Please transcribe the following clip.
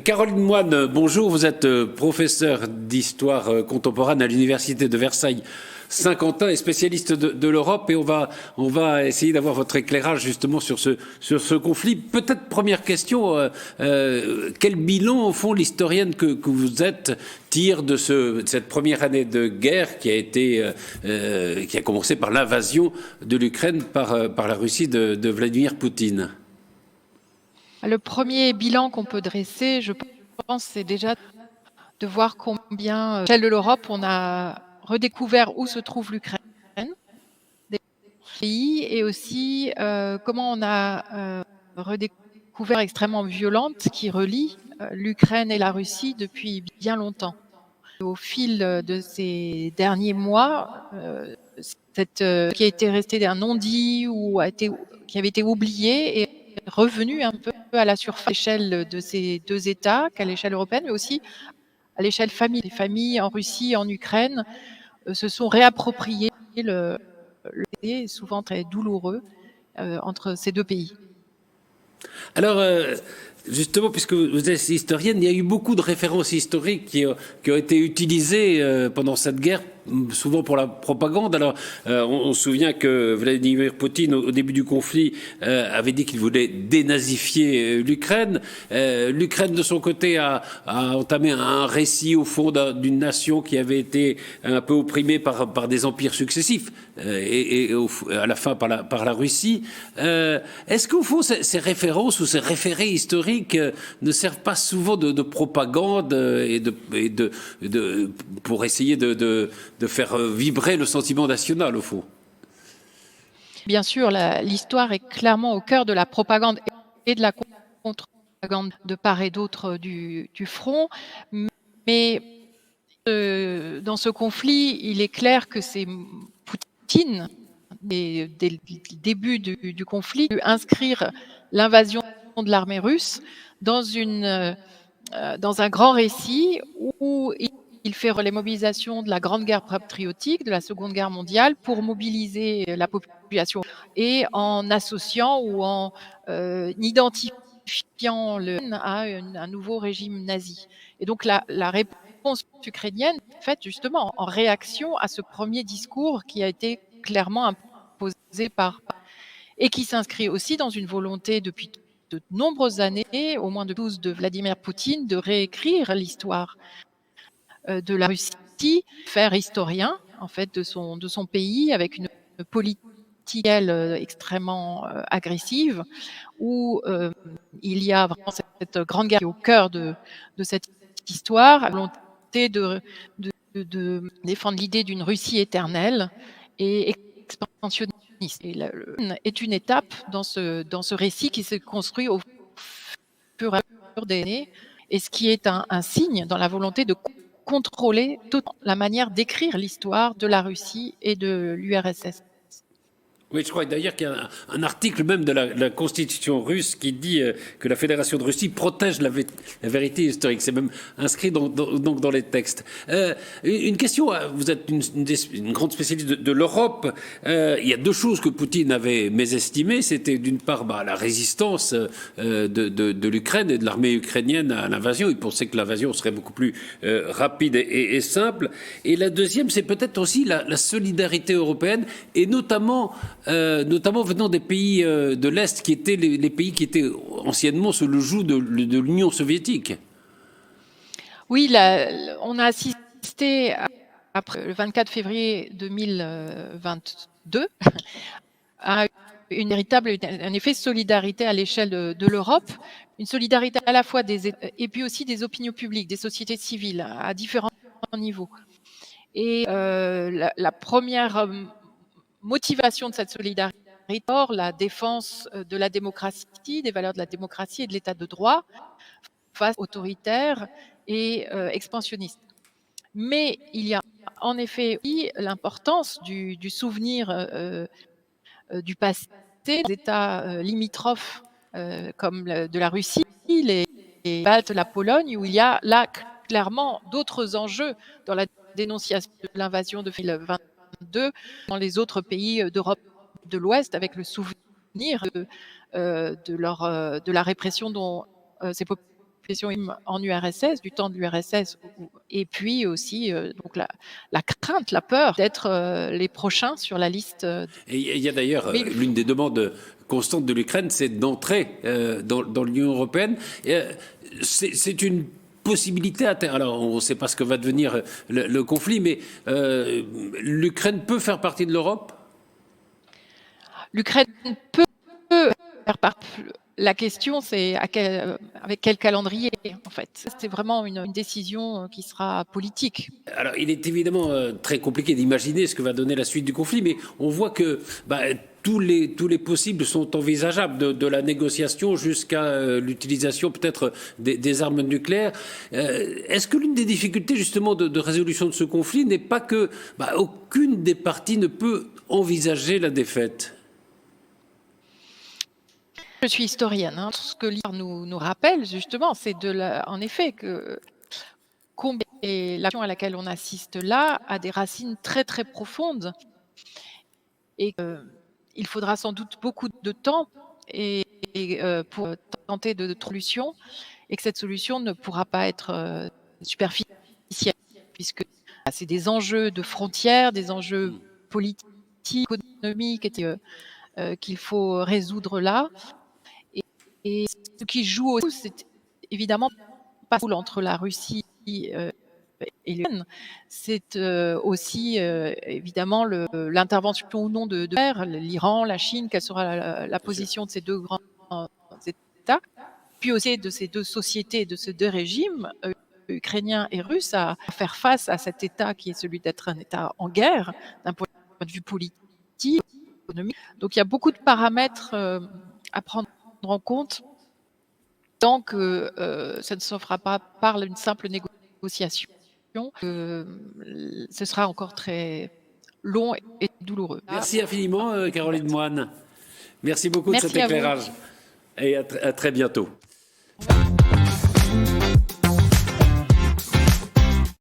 Caroline Moine, bonjour. Vous êtes professeure d'histoire contemporaine à l'Université de Versailles-Saint-Quentin et spécialiste de l'Europe. Et on va essayer d'avoir votre éclairage justement sur ce conflit. Peut-être première question, quel bilan, au fond, l'historienne que vous êtes tire de cette première année de guerre qui a commencé par l'invasion de l'Ukraine par la Russie de Vladimir Poutine? Le premier bilan qu'on peut dresser, je pense, c'est déjà de voir combien, à l'échelle de l'Europe, on a redécouvert où se trouve l'Ukraine, des pays, et aussi comment on a redécouvert extrêmement violente qui relie l'Ukraine et la Russie depuis bien longtemps. Au fil de ces derniers mois, qui a été resté d'un non-dit ou qui avait été oublié est revenu un peu à la surface à l'échelle de ces deux États, qu'à l'échelle européenne, mais aussi à l'échelle famille. Les familles en Russie, en Ukraine, se sont réappropriées le souvent très douloureux entre ces deux pays. Alors, justement, puisque vous êtes historienne, il y a eu beaucoup de références historiques qui ont été utilisées pendant cette guerre, souvent pour la propagande. Alors, on se souvient que Vladimir Poutine, au début du conflit, avait dit qu'il voulait dénazifier l'Ukraine. L'Ukraine, de son côté, a entamé un récit, au fond, d'une nation qui avait été un peu opprimée par des empires successifs, et à la fin par la Russie. Est-ce qu'au fond, ces références ou ces référés historiques ne servent pas souvent de propagande pour essayer de faire vibrer le sentiment national, au fond? Bien sûr, l'histoire est clairement au cœur de la propagande et de la contre-propagande de part et d'autre du front. Mais dans ce conflit, il est clair que c'est Poutine, dès le début du conflit, inscrire l'invasion de l'armée russe dans un grand récit où il fait les mobilisations de la Grande Guerre patriotique, de la Seconde Guerre mondiale, pour mobiliser la population, et en associant ou en identifiant à un nouveau régime nazi. Et donc la réponse ukrainienne est faite justement en réaction à ce premier discours qui a été clairement imposé et qui s'inscrit aussi dans une volonté depuis de nombreuses années, au moins de 12, de Vladimir Poutine, de réécrire l'histoire de la Russie, faire historien en fait de son pays, avec une politique extrêmement agressive, où il y a vraiment cette grande guerre qui est au cœur de cette histoire, la volonté de défendre l'idée d'une Russie éternelle et expansionniste. Et est une étape dans ce récit qui se construit au fur et à mesure des années, et ce qui est un signe dans la volonté de contrôler toute la manière d'écrire l'histoire de la Russie et de l'URSS. Oui, je crois d'ailleurs qu'il y a un article même de la Constitution russe qui dit que la Fédération de Russie protège la vérité historique. C'est même inscrit donc dans les textes. Une question, vous êtes une grande spécialiste de l'Europe. Il y a deux choses que Poutine avait mésestimées. C'était d'une part la résistance de l'Ukraine et de l'armée ukrainienne à l'invasion. Il pensait que l'invasion serait beaucoup plus rapide et simple. Et la deuxième, c'est peut-être aussi la solidarité européenne, et notamment venant des pays de l'Est, qui étaient les pays qui étaient anciennement sous le joug de l'Union soviétique. Oui, on a assisté, après le 24 février 2022, à un effet de solidarité à l'échelle de l'Europe, une solidarité à la fois et puis aussi des opinions publiques, des sociétés civiles à différents niveaux. Et la première motivation de cette solidarité, la défense de la démocratie, des valeurs de la démocratie et de l'état de droit face autoritaire et expansionniste. Mais il y a en effet aussi l'importance du souvenir du passé, des États limitrophes comme de la Russie, les Baltes, la Pologne, où il y a là clairement d'autres enjeux dans la dénonciation de l'invasion de 2022 dans les autres pays d'Europe de l'Ouest, avec le souvenir de la répression dont ces populations l'occupation en URSS, du temps de l'URSS, et puis aussi donc la crainte, la peur d'être les prochains sur la liste. Et il y a d'ailleurs l'une des demandes constantes de l'Ukraine, c'est d'entrer dans l'Union européenne. C'est une possibilité à terme. Alors, on ne sait pas ce que va devenir le conflit, mais l'Ukraine peut faire partie de l'Europe? L'Ukraine peut faire partie. La question, c'est avec quel calendrier, en fait. C'est vraiment une décision qui sera politique. Alors, il est évidemment très compliqué d'imaginer ce que va donner la suite du conflit, mais on voit que tous les possibles sont envisageables, de la négociation jusqu'à l'utilisation peut-être des armes nucléaires. Est-ce que l'une des difficultés justement de résolution de ce conflit n'est pas que aucune des parties ne peut envisager la défaite? Je suis historienne. Ce que l'histoire nous rappelle, justement, c'est en effet que l'action à laquelle on assiste là a des racines très, très profondes. Et il faudra sans doute beaucoup de temps pour tenter de solution, et que cette solution ne pourra pas être superficielle, puisque c'est des enjeux de frontières, des enjeux politiques, économiques qu'il faut résoudre là. Et ce qui joue aussi, c'est évidemment pas entre la Russie et l'Ukraine, c'est aussi évidemment l'intervention ou non de l'Iran, la Chine, quelle sera la position de ces deux grands États, puis aussi de ces deux sociétés, de ces deux régimes, ukrainien et russe, à faire face à cet État qui est celui d'être un État en guerre, d'un point de vue politique, économique. Donc il y a beaucoup de paramètres à prendre en compte tant que ça ne se fera pas par une simple négociation. Ce sera encore très long et douloureux. Merci infiniment, Caroline Moine. Merci beaucoup de cet éclairage. Et à très bientôt.